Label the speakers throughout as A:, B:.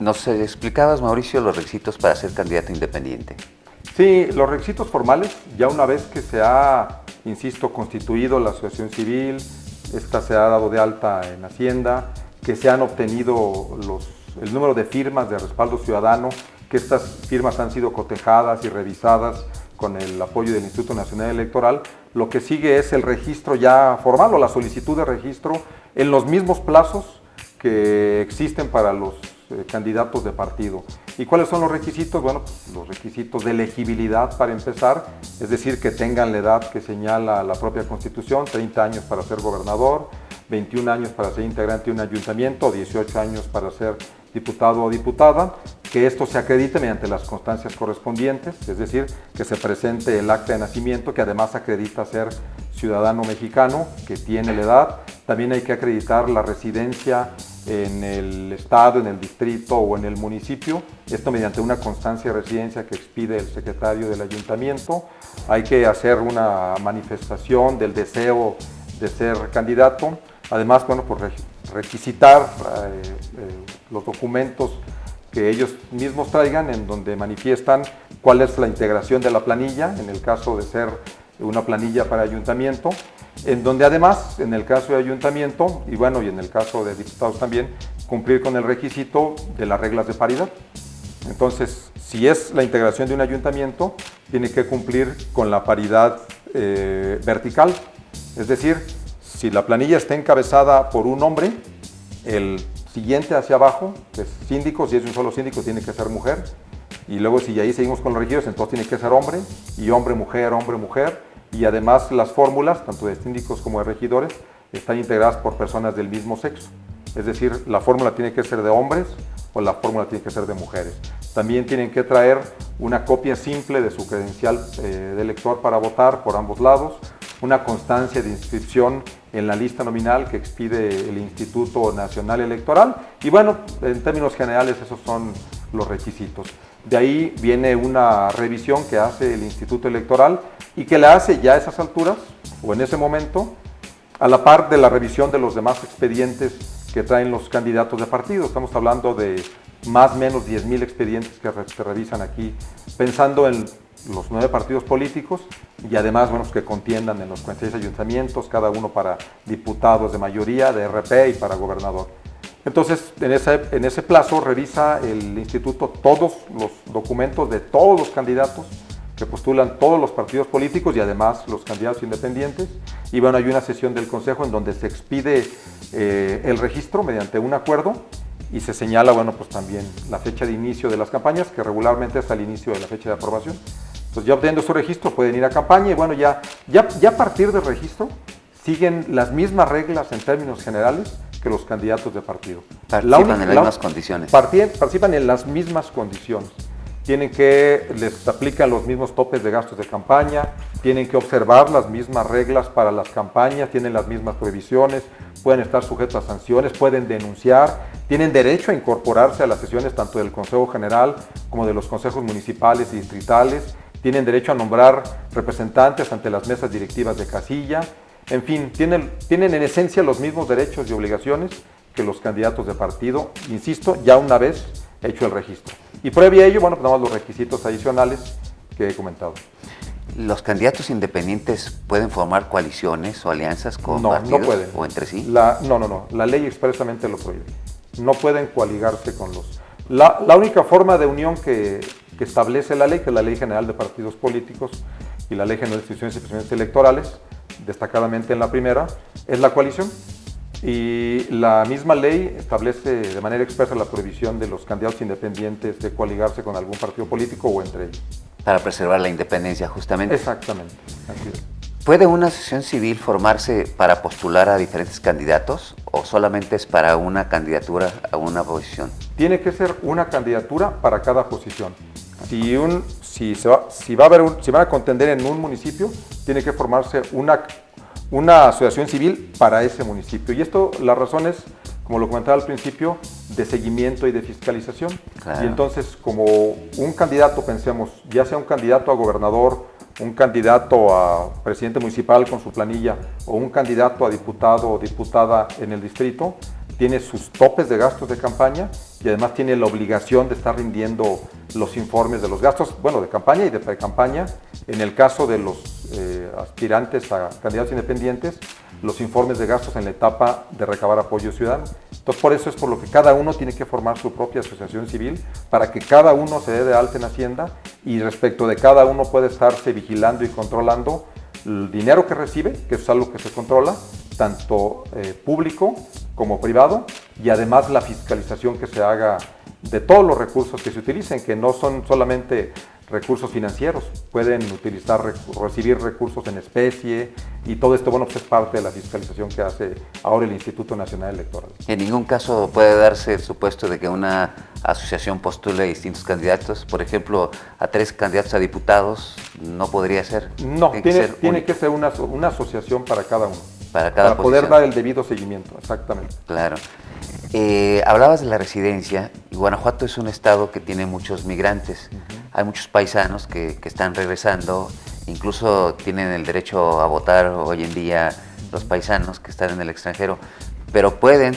A: Nos explicabas, Mauricio, los requisitos para ser candidato independiente.
B: Sí, los requisitos formales, ya una vez que se ha, insisto, constituido la asociación civil, esta se ha dado de alta en Hacienda, que se han obtenido el número de firmas de respaldo ciudadano, que estas firmas han sido cotejadas y revisadas con el apoyo del Instituto Nacional Electoral, lo que sigue es el registro ya formal o la solicitud de registro en los mismos plazos que existen para los candidatos de partido. ¿Y cuáles son los requisitos? Bueno, pues, los requisitos de elegibilidad para empezar, es decir, que tengan la edad que señala la propia Constitución, 30 años para ser gobernador, 21 años para ser integrante de un ayuntamiento, 18 años para ser diputado o diputada, que esto se acredite mediante las constancias correspondientes, es decir, que se presente el acta de nacimiento, que además acredita ser ciudadano mexicano, que tiene la edad. También hay que acreditar la residencia en el estado, en el distrito o en el municipio, esto mediante una constancia de residencia que expide el secretario del ayuntamiento. Hay que hacer una manifestación del deseo de ser candidato. Además, bueno, pues requisitar los documentos que ellos mismos traigan en donde manifiestan cuál es la integración de la planilla, en el caso de ser una planilla para ayuntamiento, en donde además, en el caso de ayuntamiento, y bueno, y en el caso de diputados también, cumplir con el requisito de las reglas de paridad. Entonces, si es la integración de un ayuntamiento, tiene que cumplir con la paridad vertical, es decir, si la planilla está encabezada por un hombre, el siguiente hacia abajo, que es síndico, si es un solo síndico tiene que ser mujer, y luego si ahí seguimos con los regidores, entonces tiene que ser hombre, y hombre, mujer, y además las fórmulas, tanto de síndicos como de regidores, están integradas por personas del mismo sexo, es decir, la fórmula tiene que ser de hombres o la fórmula tiene que ser de mujeres. También tienen que traer una copia simple de su credencial de elector para votar por ambos lados, una constancia de inscripción en la lista nominal que expide el Instituto Nacional Electoral y bueno, en términos generales esos son los requisitos. De ahí viene una revisión que hace el Instituto Electoral y que la hace ya a esas alturas o en ese momento a la par de la revisión de los demás expedientes que traen los candidatos de partido. Estamos hablando de más o menos 10,000 expedientes que se revisan aquí, pensando en los 9 partidos políticos y además bueno, que contiendan en los 46 ayuntamientos, cada uno para diputados de mayoría, de RP y para gobernador. Entonces, en ese plazo revisa el instituto todos los documentos de todos los candidatos que postulan todos los partidos políticos y además los candidatos independientes. Y bueno, hay una sesión del Consejo en donde se expide el registro mediante un acuerdo y se señala, bueno, pues también la fecha de inicio de las campañas, que regularmente es al inicio de la fecha de aprobación. Entonces, ya obteniendo su registro, pueden ir a campaña y bueno, ya a partir del registro siguen las mismas reglas en términos generales que los candidatos de partido.
A: Participan en las mismas condiciones.
B: Participan en las mismas condiciones. Les aplican los mismos topes de gastos de campaña, tienen que observar las mismas reglas para las campañas, tienen las mismas prohibiciones, pueden estar sujetos a sanciones, pueden denunciar, tienen derecho a incorporarse a las sesiones tanto del Consejo General como de los consejos municipales y distritales, tienen derecho a nombrar representantes ante las mesas directivas de casilla, en fin, tienen en esencia los mismos derechos y obligaciones que los candidatos de partido, insisto, ya una vez hecho el registro. Y previo a ello, bueno, pues nada más los requisitos adicionales que he comentado.
A: ¿Los candidatos independientes pueden formar coaliciones o alianzas con partidos
B: no pueden.
A: O entre sí?
B: No. La ley expresamente lo prohíbe. No pueden coaligarse con los... La única forma de unión que establece la ley, que es la Ley General de Partidos Políticos y la Ley General de Instituciones y Procedimientos Electorales, destacadamente en la primera, es la coalición. Y la misma ley establece de manera expresa la prohibición de los candidatos independientes de coaligarse con algún partido político o entre ellos.
A: Para preservar la independencia, justamente.
B: Exactamente, así es.
A: ¿Puede una asociación civil formarse para postular a diferentes candidatos o solamente es para una candidatura a una posición?
B: Tiene que ser una candidatura para cada posición. Si van a contender en un municipio, tiene que formarse una asociación civil para ese municipio. Y esto, la razón es, como lo comentaba al principio, de seguimiento y de fiscalización. Claro. Y entonces, como un candidato, pensemos, ya sea un candidato a gobernador un candidato a presidente municipal con su planilla o un candidato a diputado o diputada en el distrito, tiene sus topes de gastos de campaña y además tiene la obligación de estar rindiendo los informes de los gastos, bueno, de campaña y de pre-campaña. En el caso de los aspirantes a candidatos independientes, los informes de gastos en la etapa de recabar apoyo ciudadano. Entonces, por eso es por lo que cada uno tiene que formar su propia asociación civil, para que cada uno se dé de alta en Hacienda y respecto de cada uno puede estarse vigilando y controlando el dinero que recibe, que es algo que se controla, tanto público como privado, y además la fiscalización que se haga de todos los recursos que se utilicen, que no son solamente recursos financieros, pueden recibir recursos en especie, y todo esto, bueno, pues es parte de la fiscalización que hace ahora el Instituto Nacional Electoral.
A: En ningún caso puede darse el supuesto de que una asociación postule distintos candidatos, por ejemplo, a 3 candidatos a diputados, no podría ser.
B: No, tiene que ser una asociación para cada uno.
A: Para
B: poder dar el debido seguimiento, exactamente.
A: Claro. Hablabas de la residencia, y Guanajuato es un estado que tiene muchos migrantes. Hay muchos paisanos que están regresando, incluso tienen el derecho a votar hoy en día los paisanos que están en el extranjero, pero ¿pueden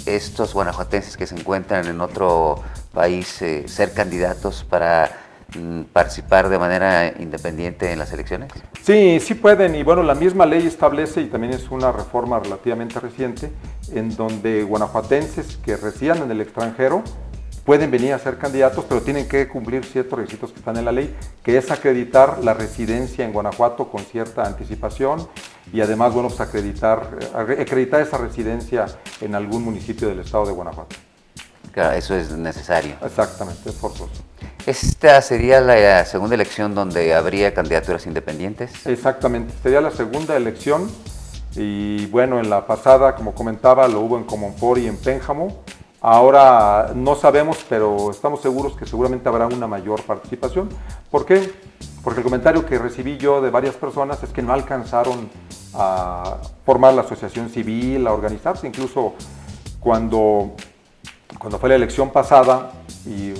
A: estos guanajuatenses que se encuentran en otro país ser candidatos para participar de manera independiente en las elecciones?
B: Sí, sí pueden, y bueno, la misma ley establece, y también es una reforma relativamente reciente, en donde guanajuatenses que residan en el extranjero pueden venir a ser candidatos, pero tienen que cumplir ciertos requisitos que están en la ley, que es acreditar la residencia en Guanajuato con cierta anticipación y además, bueno, pues acreditar esa residencia en algún municipio del estado de Guanajuato.
A: Claro, eso es necesario.
B: Exactamente, es forzoso.
A: ¿Esta sería la segunda elección donde habría candidaturas independientes?
B: Exactamente, sería la segunda elección y bueno, en la pasada, como comentaba, lo hubo en Comonfort y en Pénjamo. Ahora no sabemos, pero estamos seguros que seguramente habrá una mayor participación. ¿Por qué? Porque el comentario que recibí yo de varias personas es que no alcanzaron a formar la asociación civil, a organizarse. Incluso cuando fue la elección pasada y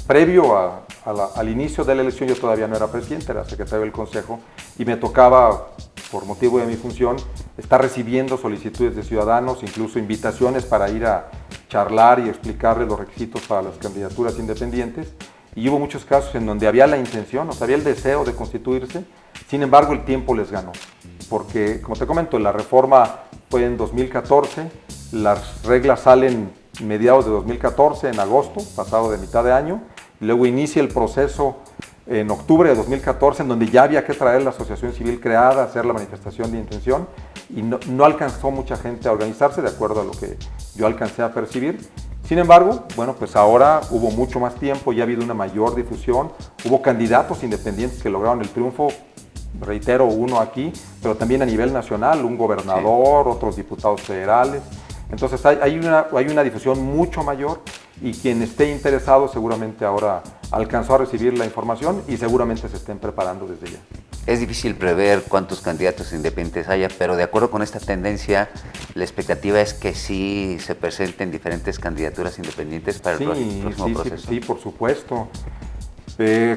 B: previo al inicio de la elección, yo todavía no era presidente, era secretario del Consejo y me tocaba, por motivo de mi función, estar recibiendo solicitudes de ciudadanos, incluso invitaciones para ir a charlar y explicarles los requisitos para las candidaturas independientes. Y hubo muchos casos en donde había la intención, o sea, había el deseo de constituirse, sin embargo el tiempo les ganó. Porque, como te comento, la reforma fue en 2014, las reglas salen mediados de 2014, en agosto, pasado de mitad de año, y luego inicia el proceso en octubre de 2014, en donde ya había que traer la asociación civil creada, hacer la manifestación de intención, y no alcanzó mucha gente a organizarse, de acuerdo a lo que yo alcancé a percibir. Sin embargo, bueno, pues ahora hubo mucho más tiempo, ya ha habido una mayor difusión, hubo candidatos independientes que lograron el triunfo, reitero, uno aquí, pero también a nivel nacional, un gobernador, sí, otros diputados federales. Entonces hay una difusión mucho mayor y quien esté interesado seguramente ahora alcanzó a recibir la información y seguramente se estén preparando desde ya.
A: Es difícil prever cuántos candidatos independientes haya, pero de acuerdo con esta tendencia, la expectativa es que sí se presenten diferentes candidaturas independientes para el próximo proceso.
B: Sí, por supuesto.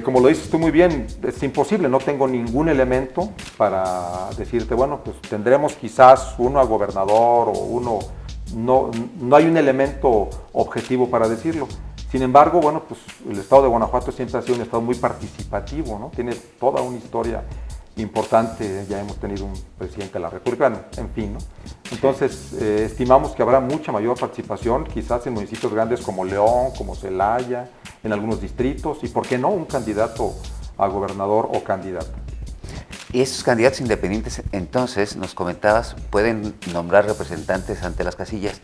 B: Como lo dices tú muy bien, es imposible, no tengo ningún elemento para decirte, bueno, pues tendremos quizás uno a gobernador o uno... No hay un elemento objetivo para decirlo. Sin embargo, bueno, pues el estado de Guanajuato siempre ha sido un estado muy participativo, ¿no? Tiene toda una historia importante, ya hemos tenido un presidente de la República, en fin, ¿no? Entonces, estimamos que habrá mucha mayor participación, quizás en municipios grandes como León, como Celaya, en algunos distritos, y por qué no, un candidato a gobernador o candidata.
A: Y esos candidatos independientes, entonces, nos comentabas, pueden nombrar representantes ante las casillas,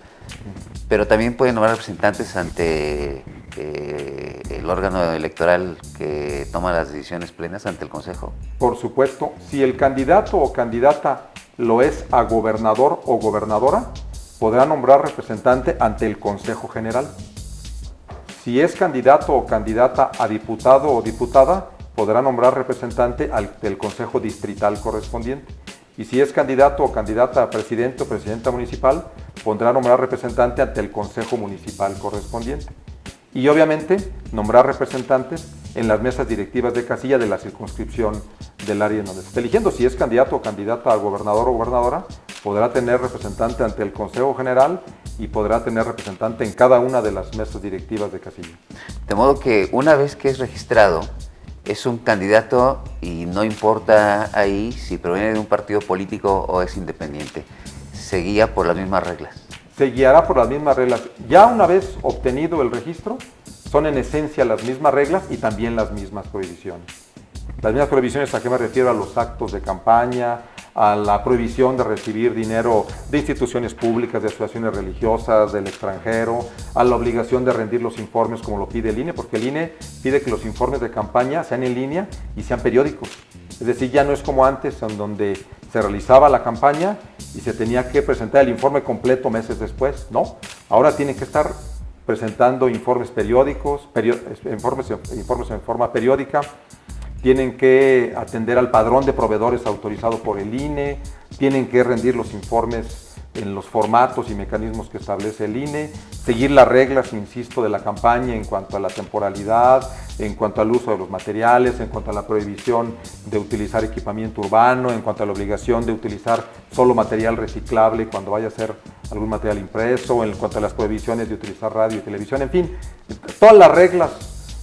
A: pero también pueden nombrar representantes ante el órgano electoral que toma las decisiones plenas, ante el Consejo.
B: Por supuesto, si el candidato o candidata lo es a gobernador o gobernadora, podrá nombrar representante ante el Consejo General. Si es candidato o candidata a diputado o diputada, podrá nombrar representante del Consejo Distrital correspondiente. Y si es candidato o candidata a presidente o presidenta municipal, podrá nombrar representante ante el Consejo Municipal correspondiente. Y obviamente nombrar representantes en las mesas directivas de casilla de la circunscripción del área en donde se está eligiendo. Si es candidato o candidata a gobernador o gobernadora, podrá tener representante ante el Consejo General y podrá tener representante en cada una de las mesas directivas de casilla.
A: De modo que una vez que es registrado, es un candidato y no importa ahí si proviene de un partido político o es independiente, se guía por las mismas reglas.
B: Se guiará por las mismas reglas. Ya una vez obtenido el registro, son en esencia las mismas reglas y también las mismas prohibiciones. Las mismas prohibiciones, ¿a qué me refiero? A los actos de campaña, a la prohibición de recibir dinero de instituciones públicas, de asociaciones religiosas, del extranjero, a la obligación de rendir los informes como lo pide el INE, porque el INE pide que los informes de campaña sean en línea y sean periódicos. Es decir, ya no es como antes, en donde se realizaba la campaña y se tenía que presentar el informe completo meses después. No, ahora tienen que estar presentando informes periódicos, informes en forma periódica. Tienen que atender al padrón de proveedores autorizado por el INE, tienen que rendir los informes en los formatos y mecanismos que establece el INE, seguir las reglas, insisto, de la campaña en cuanto a la temporalidad, en cuanto al uso de los materiales, en cuanto a la prohibición de utilizar equipamiento urbano, en cuanto a la obligación de utilizar solo material reciclable cuando vaya a ser algún material impreso, en cuanto a las prohibiciones de utilizar radio y televisión, en fin, todas las reglas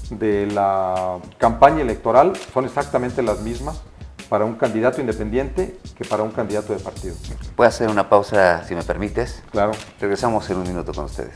B: de la campaña electoral son exactamente las mismas para un candidato independiente que para un candidato de partido.
A: Voy a hacer una pausa, si me permites.
B: Claro.
A: Regresamos en un minuto con ustedes.